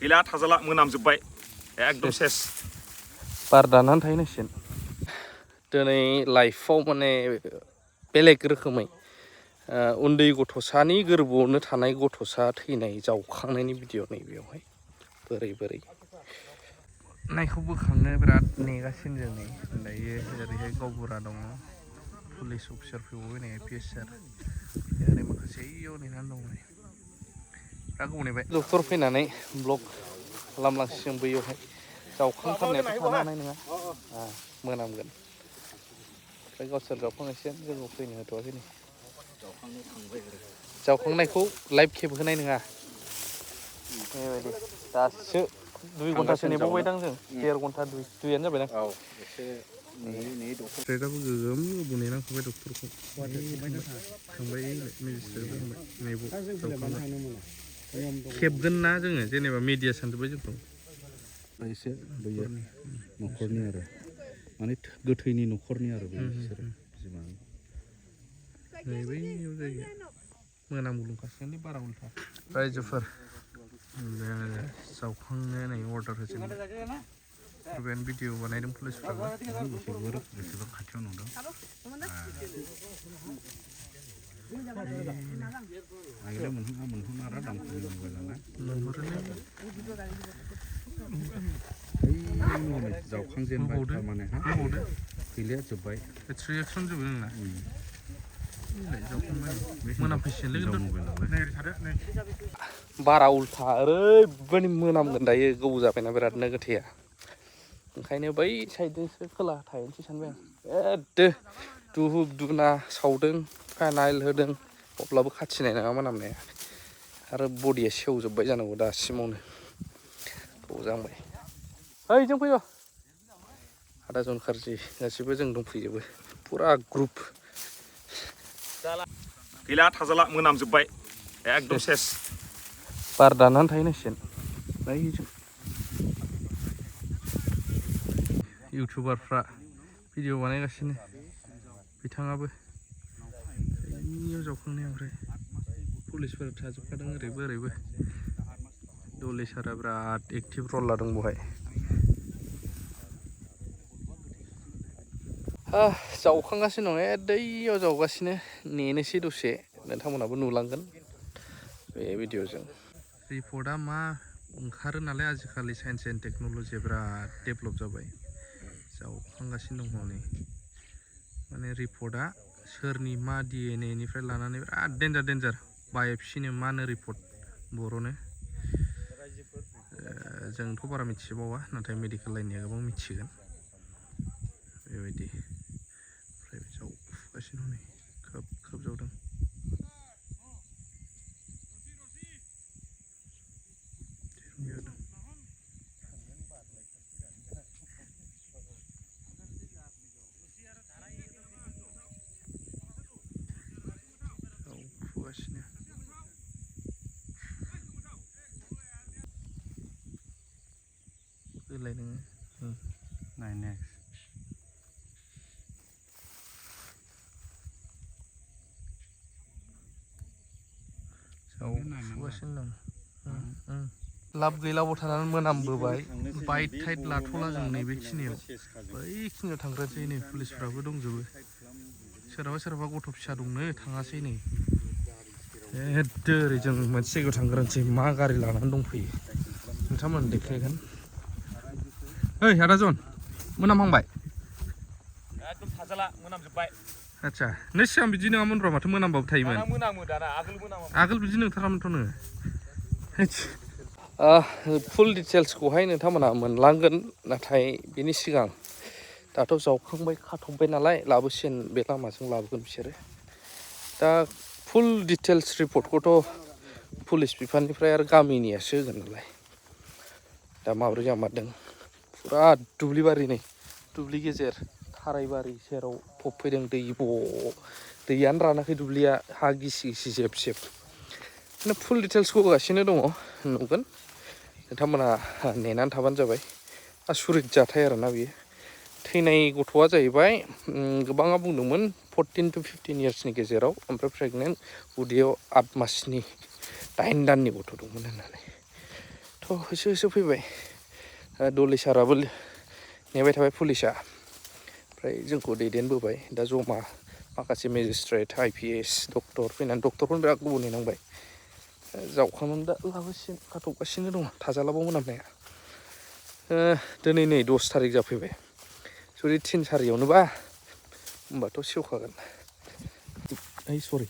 गैला थाजाला मोनामजोब्बाय एकदम सेस बार दानानै थाहैनांसिगोन दिनै लाइफआव माने बेलेग रोखोमै उन्दै गथ'सानि गोरबोआवनो थानाय गथ'सा थैनाय जावखांनायनि भिडिअ नैबेयावहाय बोरै नायखौ बोखांनो बिराद नेगासिनो जों नै दायो ओरैहाय गावबुरा दङ पुलिस अफिसार फैबावबाय नै APS सार ओरै माखासे इयाव नेनानै दं नै बिराद गोबाव नेबाय डक्टर फैनानै ब्लक खालामलांसिगोन बैयावहाय जावखांथारनायाथ' थानो हानाय नङा मोनामगोन ओमफ्राय गावसोर जावखांनायसिगोन जोंखौ फैनो होथ'वाखै नै जावखांनायखौ लाइभ खेबहोनाय नङा बेबायदि दासो 2 घन्टासो नेबावबायदां जों 1.5 घन्टा दुइयानो जाबायदां डक्टरेटआबो गोगोम गोबाव नेनांखाबाय डक्टरखौ थांबाय मेजिस्ट्रेटबो थांबाय खेबगोन ना जोङो जेनेबा मिडिया सानजोब्बाय जोंखौ एसे बैयो न'खरनि आरो माने गोथैनि न'खरनि आरो बिसोरो बिमानि बैयाव जायो मोनामगुलांगासिनो बारा उल्था रायजोफोर जावखांनो नै अर्डार होजोबबाय बेनो भिडिअ बानायदों पुलिसफ्राबो बेसेबां खाथियाव नुदों आगोलाव मोनहरनारा दामखौनि मबाइलालाय जावखांजेनबाय थारमाने गैलिया जोब्बाय रिएक्सन जोबो नोंना बारा उल्था ओरैबायदि मोनामगोन दायो गोबाव जाबायना बिरादनो गोथैया ओंखायनो बै साइडजोंसो खोला थाहैनोसै सानबाय आं एदे दुहुब दुना सावदों फाइनाइल होदों अब्लाबो खाथिनाय नङा मोनामनाया आरो बडिया सेवजोब्बाय जानांगौ दासिमावनो गोबाव जाबाय ओइ जों फैयो आदा जन खारजि गासिबो जों दंफैजोबो फुरा ग्रुप गैला थाजाला मोनामजोब्बाय एकदम सेस बार दानानै थाहैनांसिगोन बैजों इउटुबारफ्रा भिडिअ बानायगासिनो बिथाङाबो बैयाव जावखांनाय ओमफ्राय पुलिसफोर थाजोबखादों ओरैबो दले सारा बिराद एक्टिभ रल लादों बहाय जावखांगासिनो दं दैयाव जावगासिनो नेनोसै दसे नोंथांमोनहाबो नुलांगोन बे भिडिअजों रिपर्टआ मा ओंखारो नालाय आजिखालि साइन्स एन्ड टेक्न'लजिया बिराद डेभेलप जाबाय जावखांगासिनो दं हनै माने रिपर्टआ सोरनि मा DNA निफ्राय लानानै बिराद डेन्जार बाय'प्सिनो मा होनो रिपर्ट बर'नो जोंथ' बारा मिथिबावा नाथाय मेडिकेल लाइननिया गोबां मिथिगोन बेबायदि ओमफ्राय जावफुगासिनो हनै खोब जावदों जावफुगासिनो होलाय नोङो नायनो जावफुगासिनो दं लाब गैलाबाव थानानै मोनामबोबाय बाइट टाइट लाथ'ला जों नैबेखिनियाव बैखिनियाव थांग्रासै नै पुलिसफ्राबो दंजोबो सोरहाबा गथ' फिसा दंनो थाङासै नै एदो ओरै जों मोनसे जायगायाव थांग्रानोसै मा गारि लानानै दंफैयो नोंथांमोन देखायगोन ओइ आदाजन मोनामहांबाय एकदम थाजाला मोनामजोब्बाय आदसा नै सिगां बिदि नङामोन र' माथो मोनामबाबो थायोमोन मोनामो दाना आगोल आगोल बिदि नोंथारामोनथ' नोङो फुल डिटेल्सखौहाय नोंथांमोनहा मोनलांगोन नाथाय बेनि सिगां दाथ' जावखांबाय खाथबबाय नालाय लाबोसिगोन बे लामाजों लाबोगोन बिसोरो दा फुल डिटेल्स रिपर्टखौथ' पुलिस बिफाननिफ्राय आरो गामिनियासो होगोन नालाय दा माब्रै जामारदों फुरा दुब्लिबारि नै दुब्लि गेजेर थारायबारि सेराव फबफैदों दैयानो रानाखै दुब्लिया हा गिसि जेब माने फुल डिटेल्सखौ होगासिनो दङ नुगोन नोंथांमोनहा नेनानै थाबानो जाबाय आसुरित जाथाय आरोना बियो थैनाय गथ'आ जाहैबाय गोबाङा बुंदोंमोन 14 to 15 इयार्सनि गेजेराव ओमफ्राय प्रेगनेन्ट उदैयाव 8 मासनि 9 दाननि गथ' दंमोन होननानै थ' होसो होसो फैबाय दलै साराबो नेबाय थाबाय पुलिसा ओमफ्राय जोंखौ दैदेनबोबाय दा जमा माखासे मेजिस्ट्रेट IPS डक्टर फैनानै डक्टरखौनो बिराद गोबाव नेनांबाय जावखांनानै दा लाबोसिगोन खाथबगासिनो दङ थाजालाबाव मोनामनाया दिनै नै 10 थारिख जाफैबाय जुदि 3 सारियावनोबा होमबाथ' सेवखागोन ओइ सरि